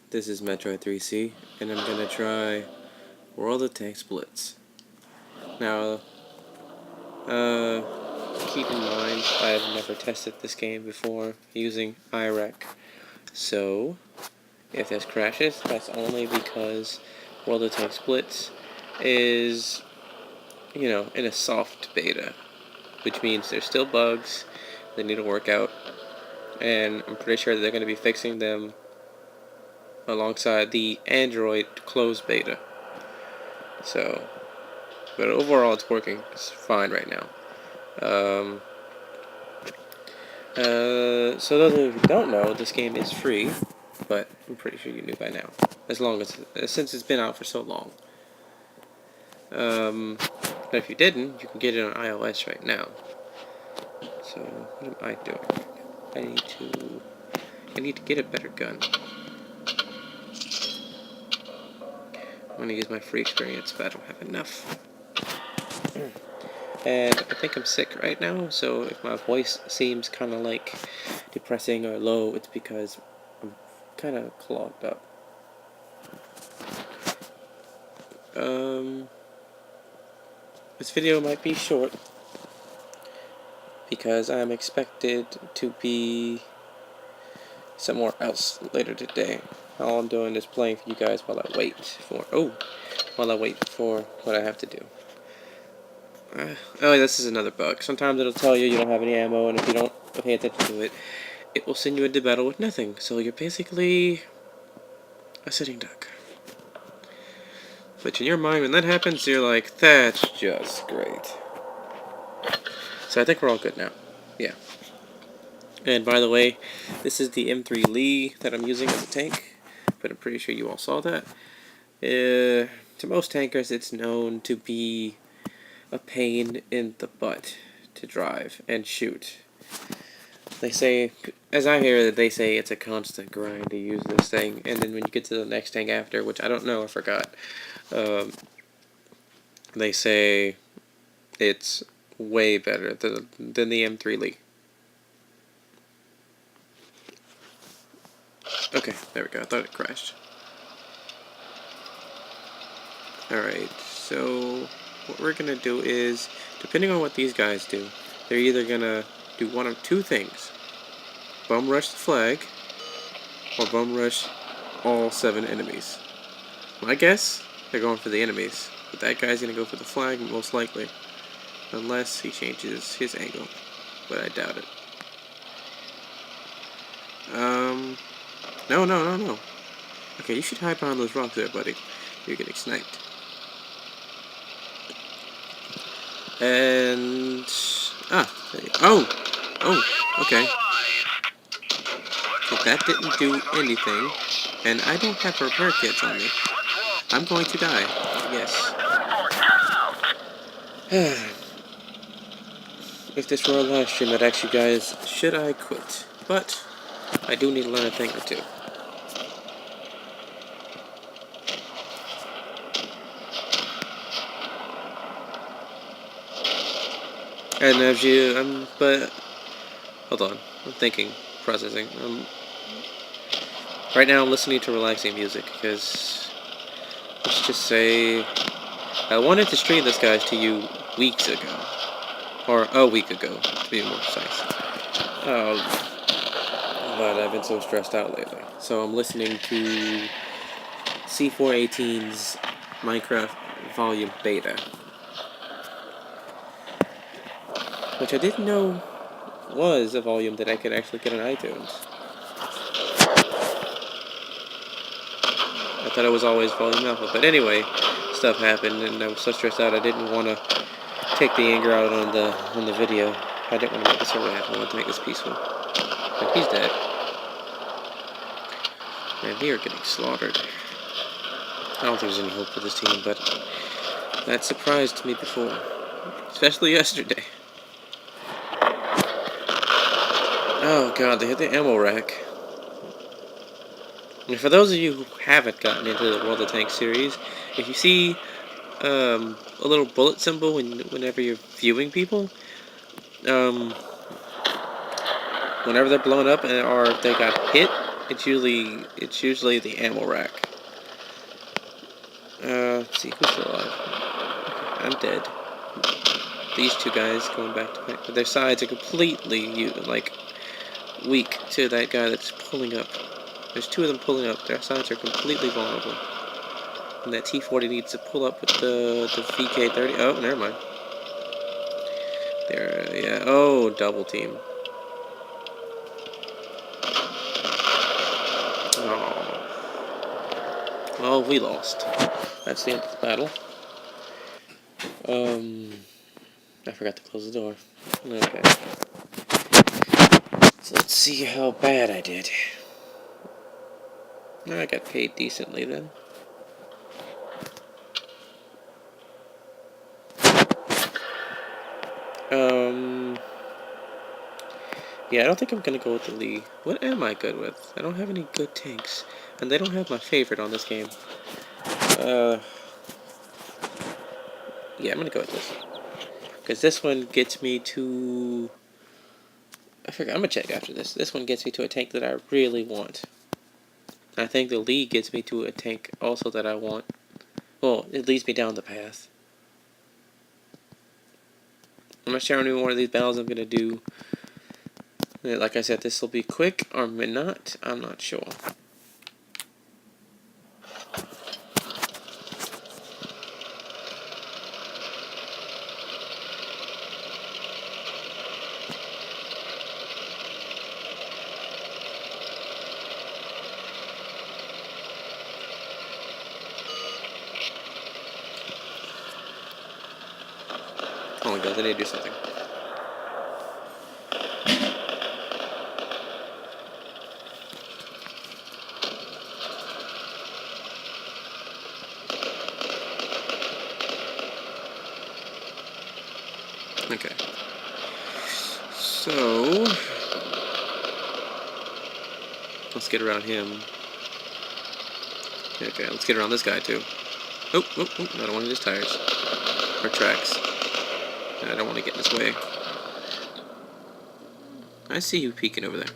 This is Metroid 3C, and I'm gonna try World of Tanks Blitz. Now, keep in mind, I've never tested this game before using iRec. So, if this crashes, that's only because World of Tanks Blitz is, in a soft beta, which means there's still bugs that need to work out, and I'm pretty sure that they're going to be fixing them alongside the Android closed beta. So, but overall it's working. It's fine right now. So those of you who don't know, this game is free, but I'm pretty sure you knew by now. Since it's been out for so long. But if you didn't, you can get it on iOS right now. So what am I doing? I need to get a better gun. I'm gonna use my free experience, but I don't have enough. And I think I'm sick right now, so if my voice seems kind of like depressing or low, it's because I'm kind of clogged up. This video might be short because I'm expected to be somewhere else later today. All I'm doing is playing for you guys while I wait for what I have to do. Oh, this is another bug. Sometimes it'll tell you don't have any ammo, and if you don't pay attention to it, it will send you into battle with nothing. So you're basically a sitting duck. But in your mind, when that happens, you're like, that's just great. So I think we're all good now. Yeah. And by the way, this is the M3 Lee that I'm using as a tank, but I'm pretty sure you all saw that. To most tankers, it's known to be a pain in the butt to drive and shoot. They say, as I hear it, they say it's a constant grind to use this thing, and then when you get to the next tank after, which I don't know, I forgot, they say it's way better than the M3 Lee. Okay, there we go. I thought it crashed. Alright, so what we're gonna do is, depending on what these guys do, they're either gonna do one of two things. Bum rush the flag, or bum rush all 7 enemies. My guess, they're going for the enemies, but that guy's gonna go for the flag most likely. Unless he changes his angle, but I doubt it. No. Okay, you should hide behind those rocks there, buddy. You're getting sniped. And okay. If that didn't do anything, and I don't have repair kits on me, I'm going to die. Yes. If this were a live stream, I'd ask you guys, should I quit? But I do need to learn a thing or two. And as you, but hold on, I'm thinking, processing. Right now I'm listening to relaxing music because, let's just say, I wanted to stream this guys to you weeks ago, or a week ago to be more precise. But I've been so stressed out lately, so I'm listening to C418's Minecraft Volume Beta, which I didn't know was a volume that I could actually get on iTunes. I thought it was always volume alpha, but anyway, stuff happened, and I was so stressed out I didn't want to take the anger out on the video. I didn't want to make this a laugh. I wanted to make this peaceful. And he's dead. Man, we are getting slaughtered. I don't think there's any hope for this team, but that surprised me before, especially yesterday. Oh god, they hit the ammo rack. And for those of you who haven't gotten into the World of Tanks series, if you see a little bullet symbol whenever you're viewing people, whenever they're blown up or if they got hit, it's usually the ammo rack. Let's see who's still alive. Okay, I'm dead. These two guys going back to back, but their sides are completely like weak to that guy that's pulling up. There's two of them pulling up. Their sides are completely vulnerable. And that T-40 needs to pull up with the VK-30. Oh, never mind. There, yeah. Oh, double team. Oh. Well, we lost. That's the end of the battle. I forgot to close the door. Okay. So let's see how bad I did. I got paid decently then. Yeah, I don't think I'm gonna go with the Lee. What am I good with? I don't have any good tanks. And they don't have my favorite on this game. Yeah, I'm gonna go with this. Because this one gets me to... I forgot, I'm gonna check after this. This one gets me to a tank that I really want. I think the Lee gets me to a tank also that I want. Well, it leads me down the path. I'm not sure how many more of these battles I'm gonna do. Like I said, this will be quick or not. I'm not sure. Oh my god, I need to do something. Okay. So... let's get around him. Okay, let's get around this guy too. Oh, oh, oh, I don't want to his tires. Or tracks. I don't want to get in his way. I see you peeking over there.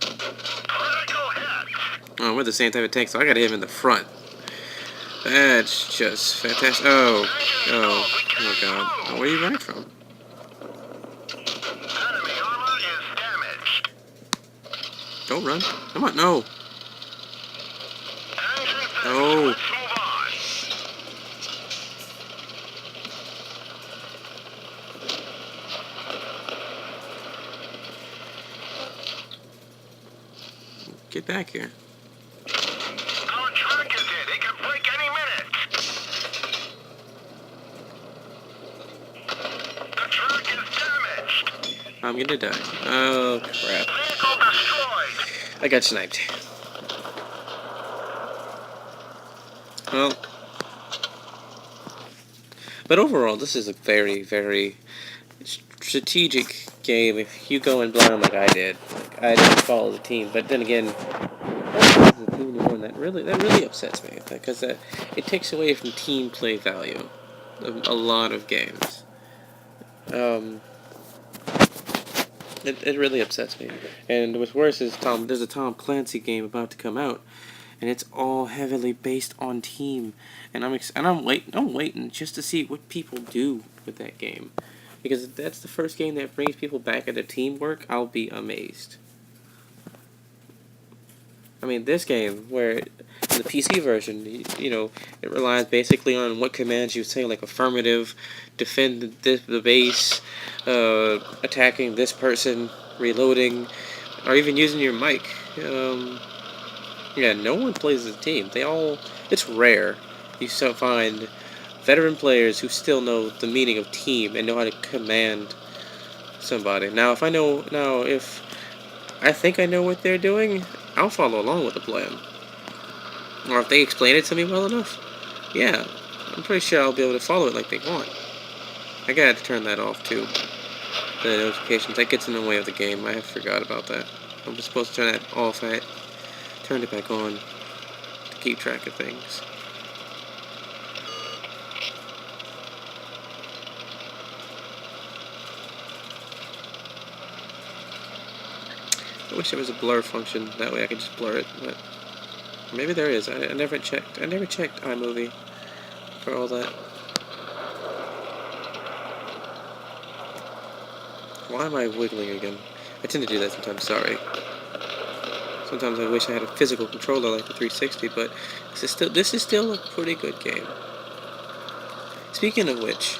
Oh, we're the same type of tank, so I gotta hit him in the front. That's just fantastic. Oh, oh, oh god. Oh, where are you running from? Don't run. Come on, no. Oh. Get back here. Our track is dead. It can break any minute. The track is damaged. I'm gonna die. Oh, crap. Vehicle destroyed. I got sniped. Well. But overall, this is a very, very strategic game if you go in blind like I did. Like, I didn't follow the team. But then again, this is a team anymore, and that really upsets me. Because it takes away from team play value of a lot of games. It really upsets me. And what's worse is there's a Tom Clancy game about to come out, and it's all heavily based on team. And I'm waiting just to see what people do with that game, because if that's the first game that brings people back into teamwork, I'll be amazed. I mean, this game, where in the PC version, you know, it relies basically on what commands you say, like affirmative, defend the base, attacking this person, reloading, or even using your mic. Yeah, no one plays as a team. It's rare you still find veteran players who still know the meaning of team and know how to command somebody. Now, if I think I know what they're doing, I'll follow along with the plan. Or if they explain it to me well enough, yeah, I'm pretty sure I'll be able to follow it like they want. I gotta turn that off too. The notifications, that gets in the way of the game. I forgot about that. I'm just supposed to turn that off. I turned it back on to keep track of things. I wish there was a blur function, that way I could just blur it, but Maybe there is. I never checked. I never checked iMovie for all that. Why am I wiggling again? I tend to do that sometimes. Sorry. Sometimes I wish I had a physical controller like the 360, but this is still a pretty good game. Speaking of which,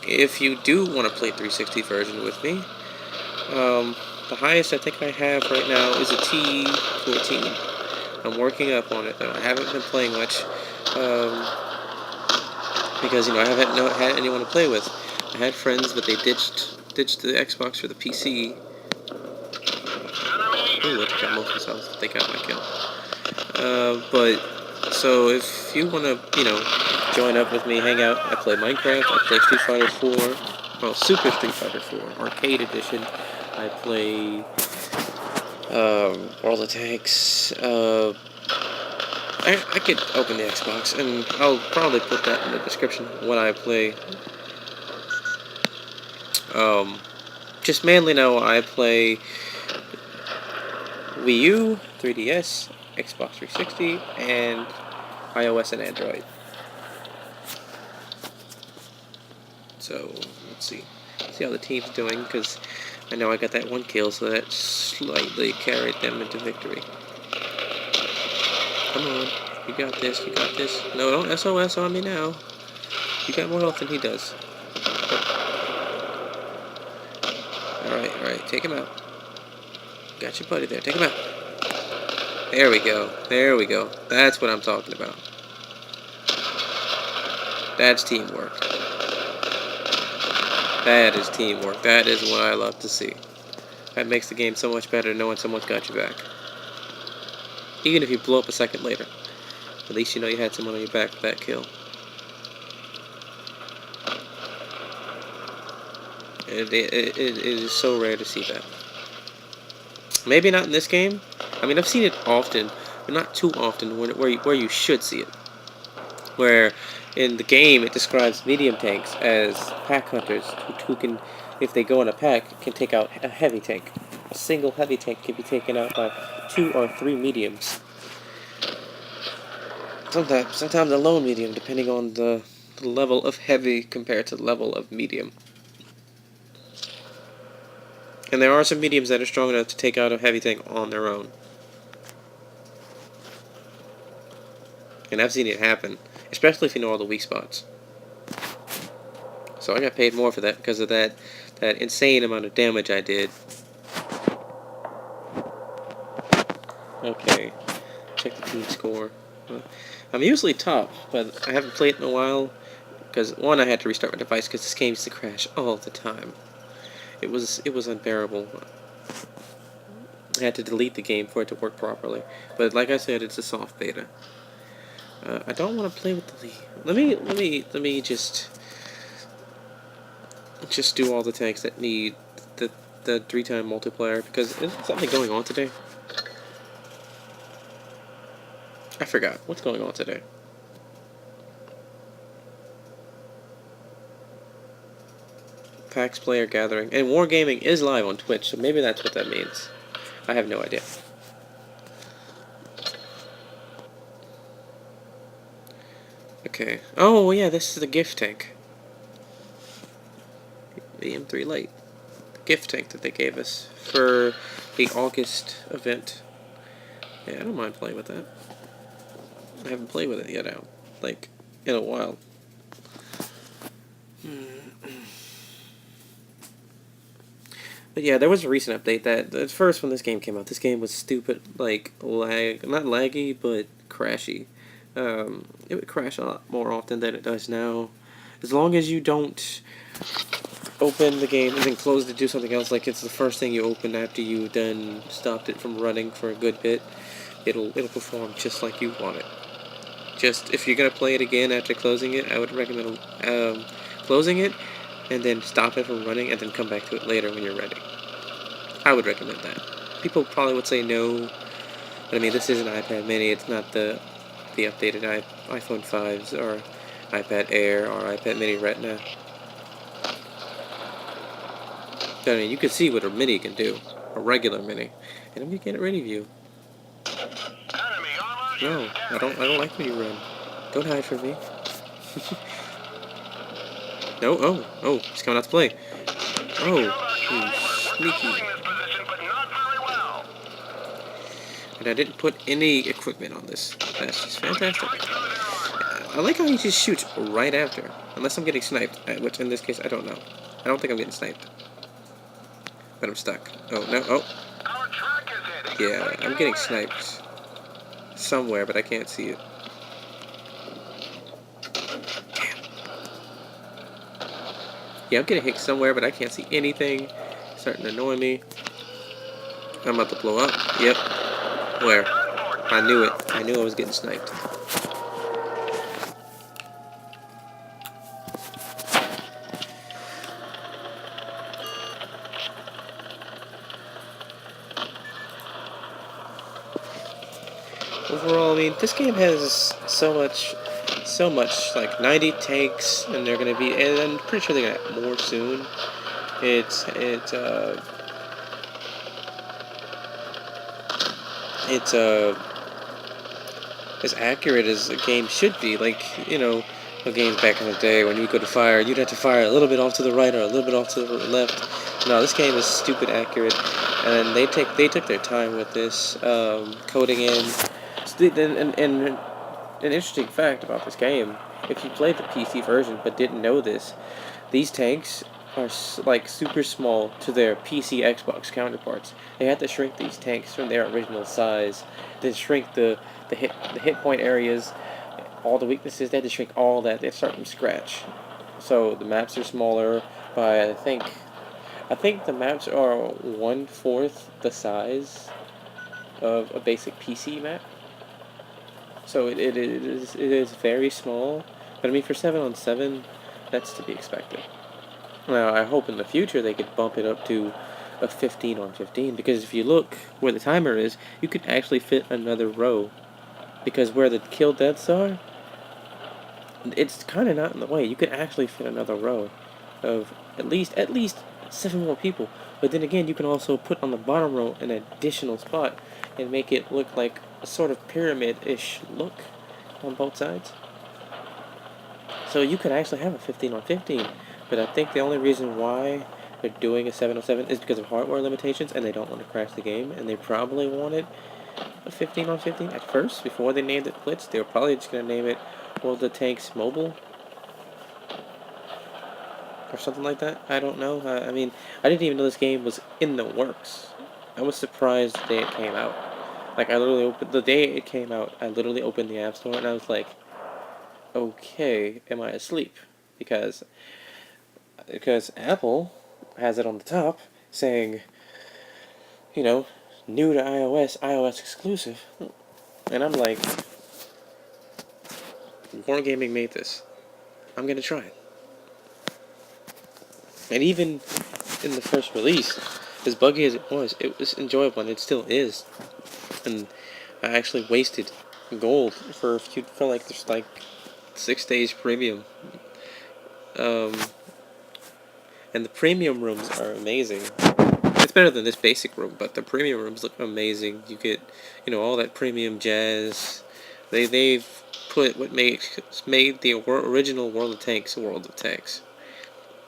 if you do want to play 360 version with me, the highest I think I have right now is a T14. I'm working up on it though. I haven't been playing much because I haven't had anyone to play with. I had friends, but they ditched the Xbox for the PC. Ooh, I took out most missiles. They got my kill. But so if you want to, join up with me, hang out. I play Minecraft. I play Street Fighter 4. Well, Super Street Fighter 4 Arcade Edition. I play World of Tanks. I could open the Xbox, and I'll probably put that in the description when I play. Just mainly know I play Wii U, 3DS, Xbox 360, and iOS and Android. So, let's see how the team's doing, because I know I got that one kill, so that slightly carried them into victory. Come on, you got this, you got this. No, don't SOS on me now. You got more health than he does. Alright, take him out. Got your buddy there, take him out. There we go, That's what I'm talking about. That's teamwork. That is teamwork. That is what I love to see. That makes the game so much better knowing someone's got your back. Even if you blow up a second later. At least you know you had someone on your back for that kill. It is so rare to see that. Maybe not in this game. I mean, I've seen it often, but not too often where you should see it. Where in the game it describes medium tanks as pack hunters who can, if they go in a pack, can take out a heavy tank. A single heavy tank can be taken out by 2 or 3 mediums. Sometimes a lone medium, depending on the level of heavy compared to the level of medium. And there are some mediums that are strong enough to take out a heavy tank on their own. And I've seen it happen, especially if you know all the weak spots. So I got paid more for that because of that insane amount of damage I did. Okay, check the team score. I'm usually top, but I haven't played in a while because one, I had to restart my device because this game used to crash all the time. It was unbearable. I had to delete the game for it to work properly. But like I said, it's a soft beta. I don't want to play with the lead. Let me just do all the tanks that need the 3-time multiplayer, because is something going on today? I forgot what's going on today. PAX player gathering, and Wargaming is live on Twitch, so maybe that's what that means. I have no idea. Okay. Oh yeah, this is the gift tank. The M3 Lite. The gift tank that they gave us for the August event. Yeah, I don't mind playing with that. I haven't played with it yet out, like, in a while. But yeah, there was a recent update that at first when this game came out, this game was stupid, like not laggy, but crashy. It would crash a lot more often than it does now. As long as you don't open the game and then close it to do something else, like it's the first thing you open after you then stopped it from running for a good bit, it'll perform just like you want it. Just if you're gonna play it again after closing it, I would recommend closing it and then stop it from running and then come back to it later when you're ready. I would recommend that. People probably would say no, but I mean, this is an iPad mini, it's not the updated iPhone 5s or iPad Air or iPad mini Retina. But I mean, you can see what a mini can do, a regular mini. And let me get a ready view. No, I don't like when you run. Don't hide from me. No, oh, he's coming out to play. Oh, you sneaky. And I didn't put any equipment on this. That's just fantastic. I like how he just shoots right after. Unless I'm getting sniped, which in this case I don't know. I don't think I'm getting sniped. But I'm stuck. Oh, no, oh. Yeah, I'm getting sniped. Somewhere, but I can't see it. Yeah, I'm getting hit somewhere, but I can't see anything. It's starting to annoy me. I'm about to blow up. Yep. Where? I knew it. I knew I was getting sniped. Overall, I mean, this game has so much, like 90 tanks, and they're gonna be, and I'm pretty sure they're gonna have more soon. It's as accurate as a game should be. Like, you know, the games back in the day when you go to fire, you'd have to fire a little bit off to the right or a little bit off to the left. No, this game is stupid accurate, and they took their time with this, coding in. And an interesting fact about this game, if you played the PC version but didn't know this, these tanks are like super small to their PC Xbox counterparts. They had to shrink these tanks from their original size, then shrink the hit point areas, all the weaknesses. They had to shrink all that. They had to start from scratch. So the maps are smaller by I think the maps are 1/4 the size of a basic PC map. So it is very small, but I mean for 7-on-7, that's to be expected. Now I hope in the future they could bump it up to a 15-on-15, because if you look where the timer is, you could actually fit another row. Because where the kill deaths are, it's kind of not in the way. You could actually fit another row of at least 7 more people. But then again, you can also put on the bottom row an additional spot and make it look like a sort of pyramid-ish look on both sides. So you could actually have a 15-on-15. But I think the only reason why they're doing a 7-on-7 is because of hardware limitations, and they don't want to crash the game, and they probably wanted a 15-on-15 at first before they named it Blitz. They were probably just going to name it World of Tanks Mobile or something like that. I don't know. I mean, I didn't even know this game was in the works. I was surprised the day it came out. Like, I literally opened the day it came out. I literally opened the App Store and I was like, "Okay, am I asleep?" Because Apple has it on the top saying, you know, new to iOS exclusive, and I'm like, Wargaming made this. I'm gonna try it. And even in the first release, as buggy as it was enjoyable, and it still is. And I actually wasted gold for like there's like 6 days premium. And the premium rooms are amazing. It's better than this basic room, but the premium rooms look amazing. You get, you know, all that premium jazz. They've put what made the original World of Tanks,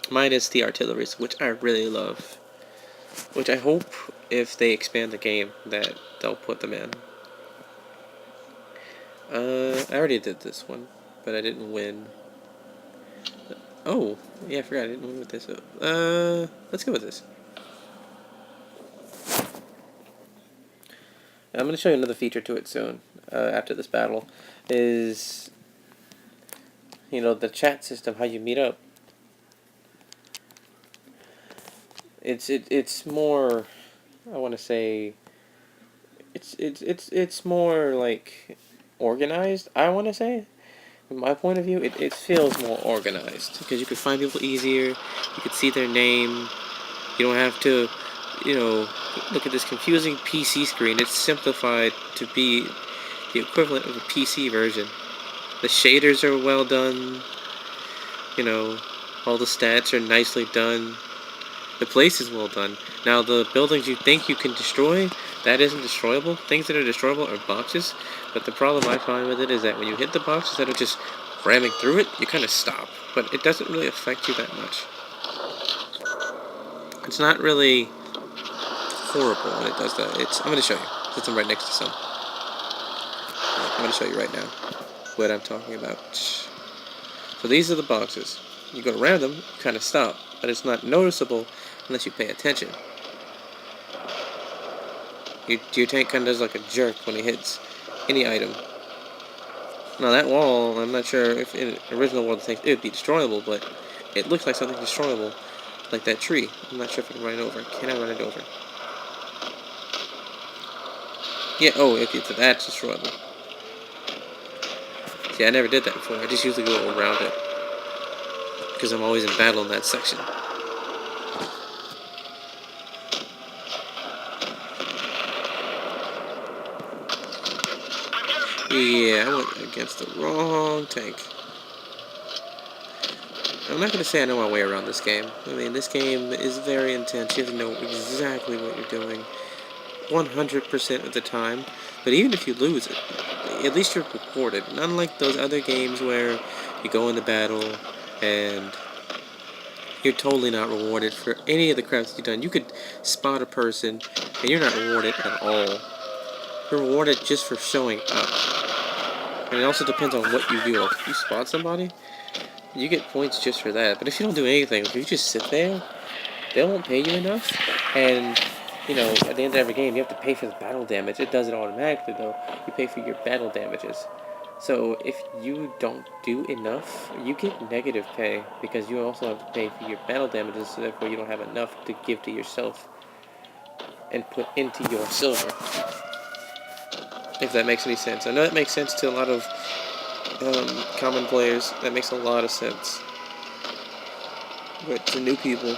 minus the artilleries, which I really love. Which I hope, if they expand the game, that they'll put them in. I already did this one, but I didn't win. Oh, yeah, I forgot I didn't win with this. Let's go with this. I'm going to show you another feature to it soon, after this battle, is, you know, the chat system, how you meet up. It's more, I want to say, it's more like organized, I want to say. From my point of view, it feels more organized, because you can find people easier, you can see their name, you don't have to, you know, look at this confusing PC screen. It's simplified to be the equivalent of a PC version. The shaders are well done, you know, all the stats are nicely done. The place is well done. Now, the buildings you think you can destroy, that isn't destroyable. Things that are destroyable are boxes, but the problem I find with it is that when you hit the box, instead of just ramming through it, you kind of stop. But it doesn't really affect you that much. It's not really horrible when it does that. I'm going to show you, since I'm right next to some. I'm going to show you right now what I'm talking about. So these are the boxes. You go around them, you kind of stop, but it's not noticeable unless you pay attention. Your tank kind of does like a jerk when it hits any item. Now that wall, I'm not sure if in original World of Tanks it would be destroyable, but it looks like something destroyable, like that tree. I'm not sure if I can run it over. Can I run it over? Yeah, oh, if that's destroyable. See, I never did that before. I just usually go around it, because I'm always in battle in that section. Yeah, I went against the wrong tank. I'm not going to say I know my way around this game. I mean, this game is very intense. You have to know exactly what you're doing 100% of the time. But even if you lose it, at least you're rewarded. Unlike those other games where you go into battle and you're totally not rewarded for any of the crafts you've done. You could spot a person and you're not rewarded at all. You're rewarded just for showing up. And it also depends on what you do. Like, if you spot somebody, you get points just for that. But if you don't do anything, if you just sit there, they won't pay you enough. And, you know, at the end of every game, you have to pay for the battle damage. It does it automatically, though. You pay for your battle damages. So if you don't do enough, you get negative pay, because you also have to pay for your battle damages, so therefore you don't have enough to give to yourself and put into your silver. If that makes any sense. I know that makes sense to a lot of common players. That makes a lot of sense. But to new people,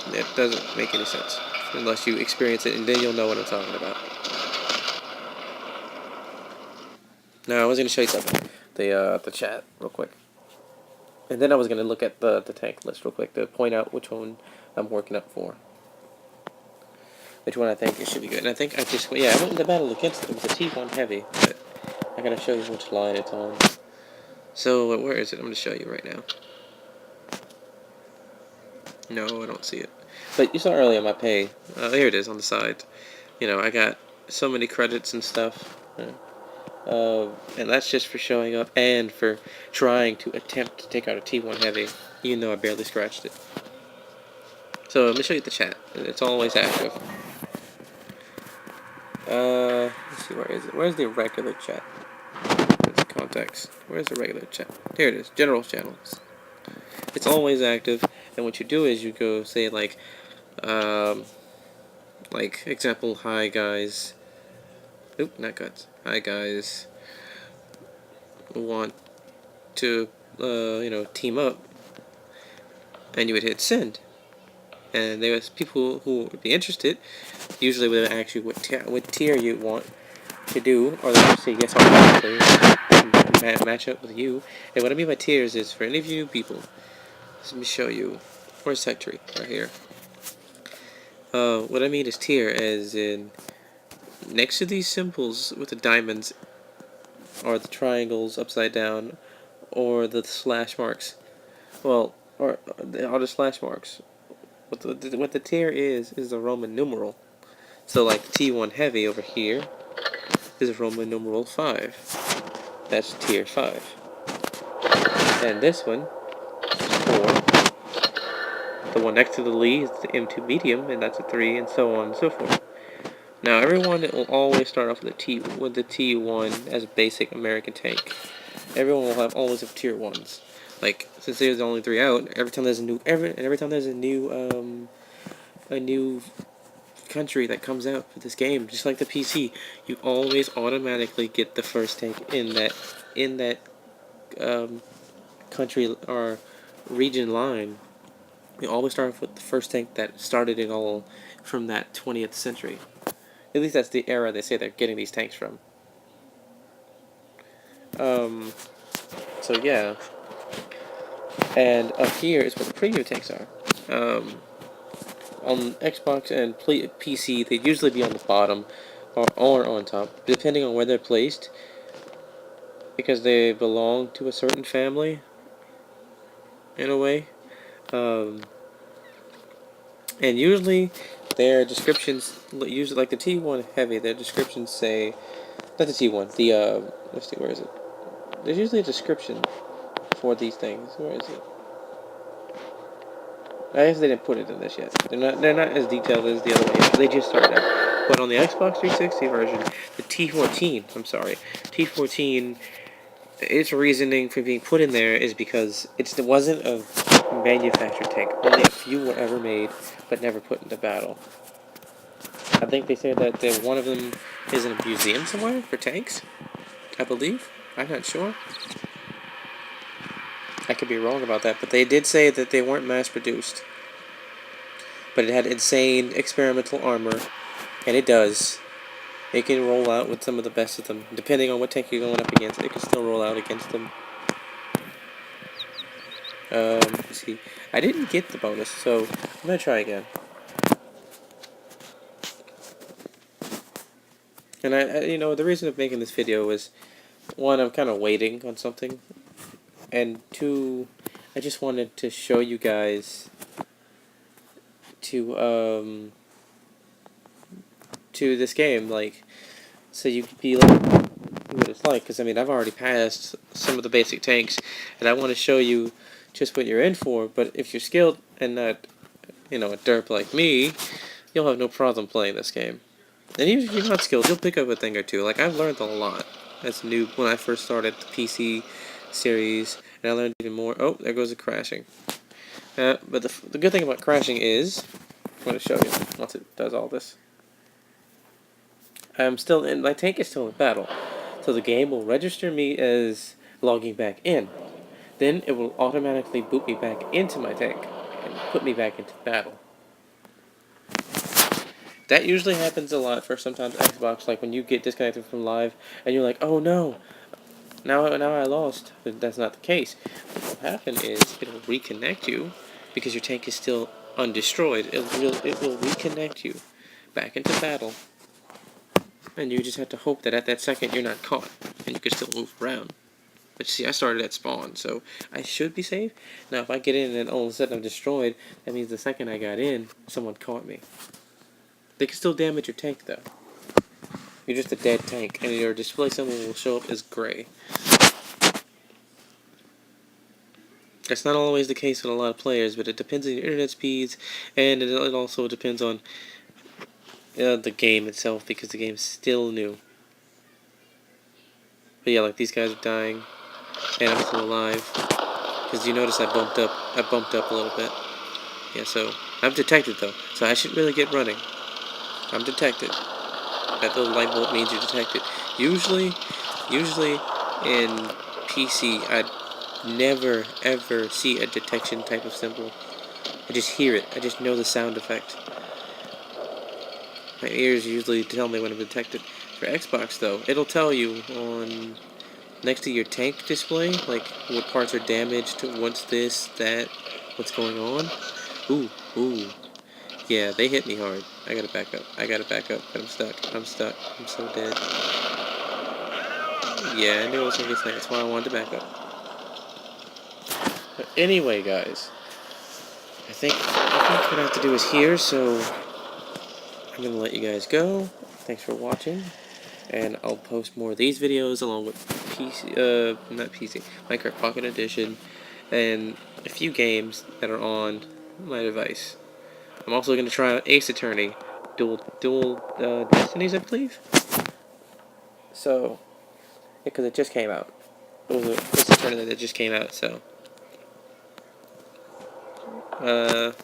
it doesn't make any sense. Unless you experience it, and then you'll know what I'm talking about. Now, I was going to show you something. The chat, real quick. And then I was going to look at the tank list real quick to point out which one I'm working up for. Which one I think it should be good. And I think I went into battle against it. It was a T1 heavy, but I gotta show you which line it's on. So, where is it? I'm gonna show you right now. No, I don't see it. But you saw earlier my pay. Here it is on the side. You know, I got so many credits and stuff. And that's just for showing up and for trying to attempt to take out a T1 heavy, even though I barely scratched it. So, let me show you the chat. It's always active. Let's see, where is it? Where's the regular chat? It's context. Where's the regular chat? Here it is. General channels. It's always active, and what you do is you go say like example, hi guys. Oop, not guys. Hi guys. Want to team up, and you would hit send. And there was people who would be interested. Usually, would ask you what tier you want to do, or they would say yes automatically and match up with you. And what I mean by tiers is for any of you people. Let me show you. Where's tech tree? Right here. What I mean is tier, as in next to these symbols with the diamonds, or the triangles upside down, or the slash marks. Well, or the slash marks. What the tier is the Roman numeral. So like the T1 heavy over here is Roman numeral 5. That's tier 5. And this one is 4. The one next to the Lee is the M2 medium, and that's a 3, and so on and so forth. Now everyone will always start off with the T1 as a basic American tank. Everyone will always have tier 1s. Like, since there's only 3 out, every time there's a new country that comes out for this game, just like the PC, you always automatically get the first tank in that country or region line. You always start off with the first tank that started it all from that 20th century. At least that's the era they say they're getting these tanks from. So yeah. And up here is where the premium tanks are. on Xbox and PC, they'd usually be on the bottom or on top, depending on where they're placed, because they belong to a certain family, in a way. And usually their descriptions, usually like the T1 Heavy, their descriptions say, not the T1, the, let's see, where is it? There's usually a description for these things. Where is it? I guess they didn't put it in this yet. They're not as detailed as the other one yet. They just started out. But on the Xbox 360 version, the T14, I'm sorry, T14, its reasoning for being put in there is because it wasn't a manufactured tank. Only a few were ever made, but never put into battle. I think they said that one of them is in a museum somewhere for tanks, I believe. I'm not sure. I could be wrong about that, but they did say that they weren't mass-produced. But it had insane experimental armor, and it does. It can roll out with some of the best of them. Depending on what tank you're going up against, it can still roll out against them. Let's see. I didn't get the bonus, so I'm gonna try again. And you know, the reason of making this video is, one, I'm kind of waiting on something, and two, I just wanted to show you guys to this game, like, so you could be like what it's like. Because I mean, I've already passed some of the basic tanks, and I want to show you just what you're in for. But if you're skilled and not, you know, a derp like me, you'll have no problem playing this game. And even if you're not skilled, you'll pick up a thing or two. Like, I've learned a lot as a noob when I first started the PC series, and I learned even more. Oh, there goes the crashing. But the good thing about crashing is, I'm going to show you once it does all this. I'm still in, my tank is still in battle, so the game will register me as logging back in. Then it will automatically boot me back into my tank and put me back into battle. That usually happens a lot for sometimes Xbox, like when you get disconnected from live and you're like, oh no, now I lost. But that's not the case. What will happen is it'll reconnect you because your tank is still undestroyed. It will reconnect you back into battle. And you just have to hope that at that second you're not caught, and you can still move around. But see, I started at spawn, so I should be safe. Now, if I get in and all of a sudden I'm destroyed, that means the second I got in, someone caught me. They can still damage your tank, though. You're just a dead tank, and your display symbol will show up as gray. That's not always the case with a lot of players, but it depends on your internet speeds, and it also depends on the game itself, because the game's still new. But yeah, like these guys are dying, and I'm still alive. Because you notice I bumped up a little bit. Yeah, so I'm detected though, so I shouldn't really get running. I'm detected. That little light bulb means you're detected. Usually in PC, I never ever see a detection type of symbol. I just hear it. I just know the sound effect. My ears usually tell me when I'm detected. For Xbox though, it'll tell you on next to your tank display, like what parts are damaged, what's this, that, what's going on. Ooh. Yeah, they hit me hard. I gotta back up, but I'm stuck. I'm so dead. Yeah, I knew it was gonna get stuck, that's why I wanted to back up. But anyway, guys, I think what I have to do is here, so I'm gonna let you guys go. Thanks for watching, and I'll post more of these videos along with Minecraft Pocket Edition, and a few games that are on my device. I'm also going to try out Ace Attorney, dual Destinies, I believe. So, because it just came out. It was Ace Attorney that just came out, so. And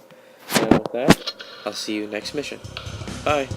with that, I'll see you next mission. Bye.